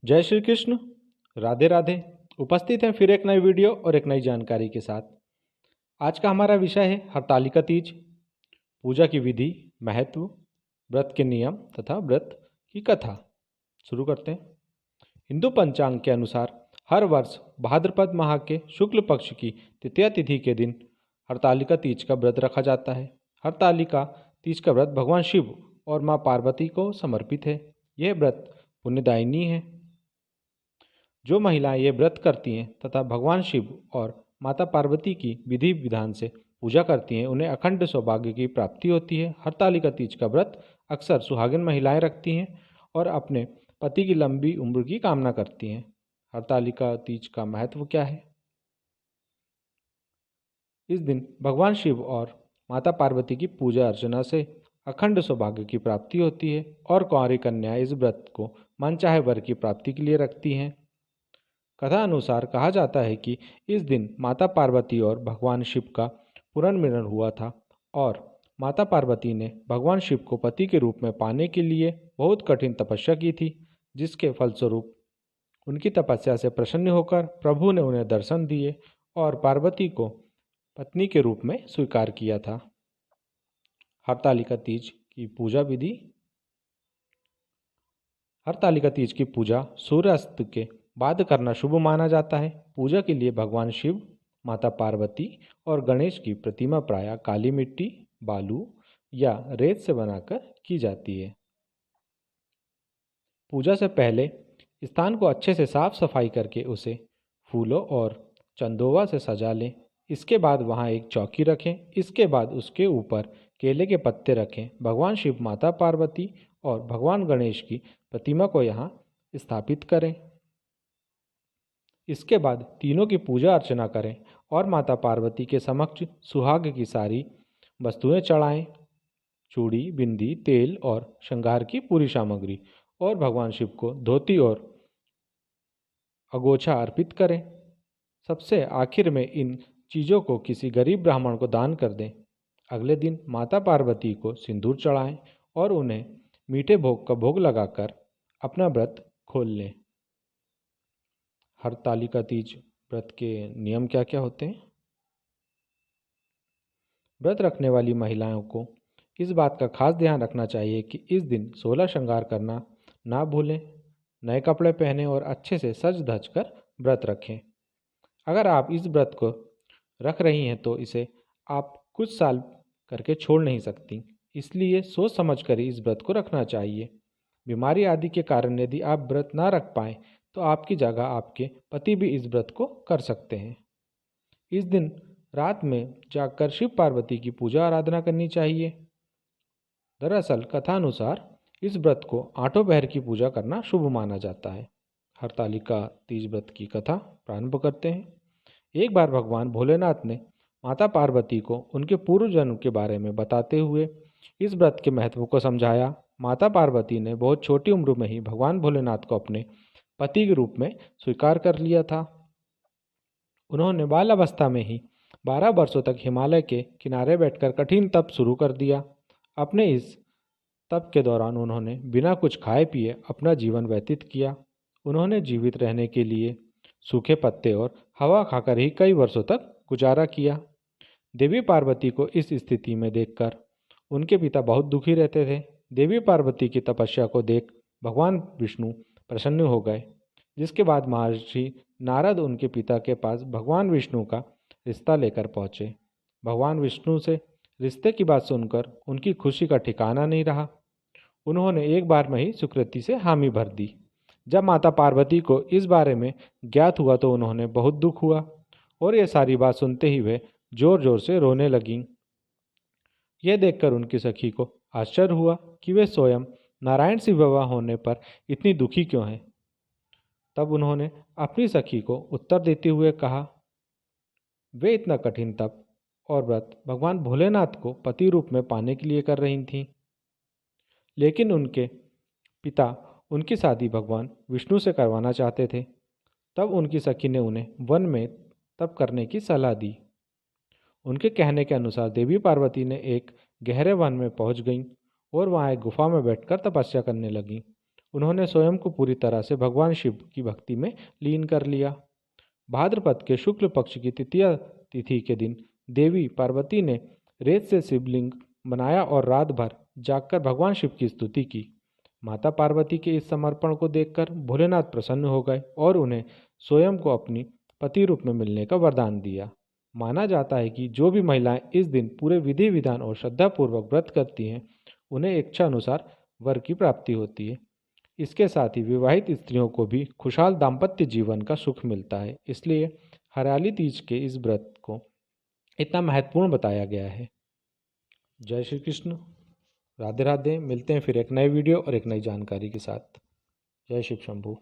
जय श्री कृष्ण। राधे राधे। उपस्थित हैं फिर एक नई वीडियो और एक नई जानकारी के साथ। आज का हमारा विषय है हरतालिका तीज, पूजा की विधि, महत्व, व्रत के नियम तथा व्रत की कथा। शुरू करते हैं। हिंदू पंचांग के अनुसार हर वर्ष भाद्रपद माह के शुक्ल पक्ष की तृतीया तिथि के दिन हरतालिका तीज का व्रत रखा जाता है। हरतालिका तीज का व्रत भगवान शिव और माँ पार्वती को समर्पित है। यह व्रत पुण्यदायिनी है। जो महिलाएं ये व्रत करती हैं तथा भगवान शिव और माता पार्वती की विधि विधान से पूजा करती हैं, उन्हें अखंड सौभाग्य की प्राप्ति होती है। हरतालिका तीज का व्रत अक्सर सुहागिन महिलाएं रखती हैं और अपने पति की लंबी उम्र की कामना करती हैं। हरतालिका तीज का महत्व क्या है? इस दिन भगवान शिव और माता पार्वती की पूजा अर्चना से अखंड सौभाग्य की प्राप्ति होती है और कुंवारी कन्या इस व्रत को मनचाहे वर की प्राप्ति के लिए रखती हैं। कथा अनुसार कहा जाता है कि इस दिन माता पार्वती और भगवान शिव का पुनर्मिलन हुआ था और माता पार्वती ने भगवान शिव को पति के रूप में पाने के लिए बहुत कठिन तपस्या की थी, जिसके फलस्वरूप उनकी तपस्या से प्रसन्न होकर प्रभु ने उन्हें दर्शन दिए और पार्वती को पत्नी के रूप में स्वीकार किया था। हरतालिका तीज की पूजा विधि। हरतालिका तीज की पूजा सूर्यास्त के बाद करना शुभ माना जाता है। पूजा के लिए भगवान शिव, माता पार्वती और गणेश की प्रतिमा प्रायः काली मिट्टी, बालू या रेत से बनाकर की जाती है। पूजा से पहले स्थान को अच्छे से साफ सफाई करके उसे फूलों और चंदोवा से सजा लें। इसके बाद वहाँ एक चौकी रखें। इसके बाद उसके ऊपर केले के पत्ते रखें। भगवान शिव, माता पार्वती और भगवान गणेश की प्रतिमा को यहाँ स्थापित करें। इसके बाद तीनों की पूजा अर्चना करें और माता पार्वती के समक्ष सुहाग की सारी वस्तुएं चढ़ाएं, चूड़ी, बिंदी, तेल और श्रृंगार की पूरी सामग्री, और भगवान शिव को धोती और अगोछा अर्पित करें। सबसे आखिर में इन चीज़ों को किसी गरीब ब्राह्मण को दान कर दें। अगले दिन माता पार्वती को सिंदूर चढ़ाएं और उन्हें मीठे भोग का भोग लगाकर अपना व्रत खोल लें। हरतालिका तीज व्रत के नियम क्या क्या होते हैं? व्रत रखने वाली महिलाओं को इस बात का खास ध्यान रखना चाहिए कि इस दिन 16 श्रृंगार करना ना भूलें। नए कपड़े पहनें और अच्छे से सज धज कर व्रत रखें। अगर आप इस व्रत को रख रही हैं तो इसे आप कुछ साल करके छोड़ नहीं सकती, इसलिए सोच समझ कर ही इस व्रत को रखना चाहिए। बीमारी आदि के कारण यदि आप व्रत ना रख पाएँ तो आपकी जगह आपके पति भी इस व्रत को कर सकते हैं। इस दिन रात में जाकर शिव पार्वती की पूजा आराधना करनी चाहिए। दरअसल कथानुसार इस व्रत को आठों पहर की पूजा करना शुभ माना जाता है। हरतालिका तीज व्रत की कथा प्रारंभ करते हैं। एक बार भगवान भोलेनाथ ने माता पार्वती को उनके पूर्व जन्म के बारे में बताते हुए इस व्रत के महत्व को समझाया। माता पार्वती ने बहुत छोटी उम्र में ही भगवान भोलेनाथ को अपने पति के रूप में स्वीकार कर लिया था। उन्होंने बाल अवस्था में ही 12 वर्षों तक हिमालय के किनारे बैठकर कठिन तप शुरू कर दिया। अपने इस तप के दौरान उन्होंने बिना कुछ खाए पिए अपना जीवन व्यतीत किया। उन्होंने जीवित रहने के लिए सूखे पत्ते और हवा खाकर ही कई वर्षों तक गुजारा किया। देवी पार्वती को इस स्थिति में देखकर उनके पिता बहुत दुखी रहते थे। देवी पार्वती की तपस्या को देख भगवान विष्णु प्रसन्न हो गए, जिसके बाद महर्षि नारद उनके पिता के पास भगवान विष्णु का रिश्ता लेकर पहुँचे। भगवान विष्णु से रिश्ते की बात सुनकर उनकी खुशी का ठिकाना नहीं रहा। उन्होंने एक बार में ही स्वीकृति से हामी भर दी। जब माता पार्वती को इस बारे में ज्ञात हुआ तो उन्होंने बहुत दुख हुआ और ये सारी बात सुनते ही वे जोर जोर से रोने लगीं। यह देखकर उनकी सखी को आश्चर्य हुआ कि वे स्वयं नारायण से विवाह होने पर इतनी दुखी क्यों हैं। तब उन्होंने अपनी सखी को उत्तर देते हुए कहा, वे इतना कठिन तप और व्रत भगवान भोलेनाथ को पति रूप में पाने के लिए कर रही थीं, लेकिन उनके पिता उनकी शादी भगवान विष्णु से करवाना चाहते थे। तब उनकी सखी ने उन्हें वन में तप करने की सलाह दी। उनके कहने के अनुसार देवी पार्वती ने एक गहरे वन में पहुंच गईं और वहां एक गुफा में बैठकर तपस्या करने लगीं। उन्होंने स्वयं को पूरी तरह से भगवान शिव की भक्ति में लीन कर लिया। भाद्रपद के शुक्ल पक्ष की तृतीया तिथि के दिन देवी पार्वती ने रेत से शिवलिंग बनाया और रात भर जागकर भगवान शिव की स्तुति की। माता पार्वती के इस समर्पण को देखकर भोलेनाथ प्रसन्न हो गए और उन्हें स्वयं को अपनी पति रूप में मिलने का वरदान दिया। माना जाता है कि जो भी महिलाएं इस दिन पूरे विधि विधान और श्रद्धापूर्वक व्रत करती हैं, उन्हें इच्छा अनुसार वर की प्राप्ति होती है। इसके साथ ही विवाहित स्त्रियों को भी खुशहाल दाम्पत्य जीवन का सुख मिलता है। इसलिए हरियाली तीज के इस व्रत को इतना महत्वपूर्ण बताया गया है। जय श्री कृष्ण, राधे राधे। मिलते हैं फिर एक नए वीडियो और एक नई जानकारी के साथ। जय शिव शंभू।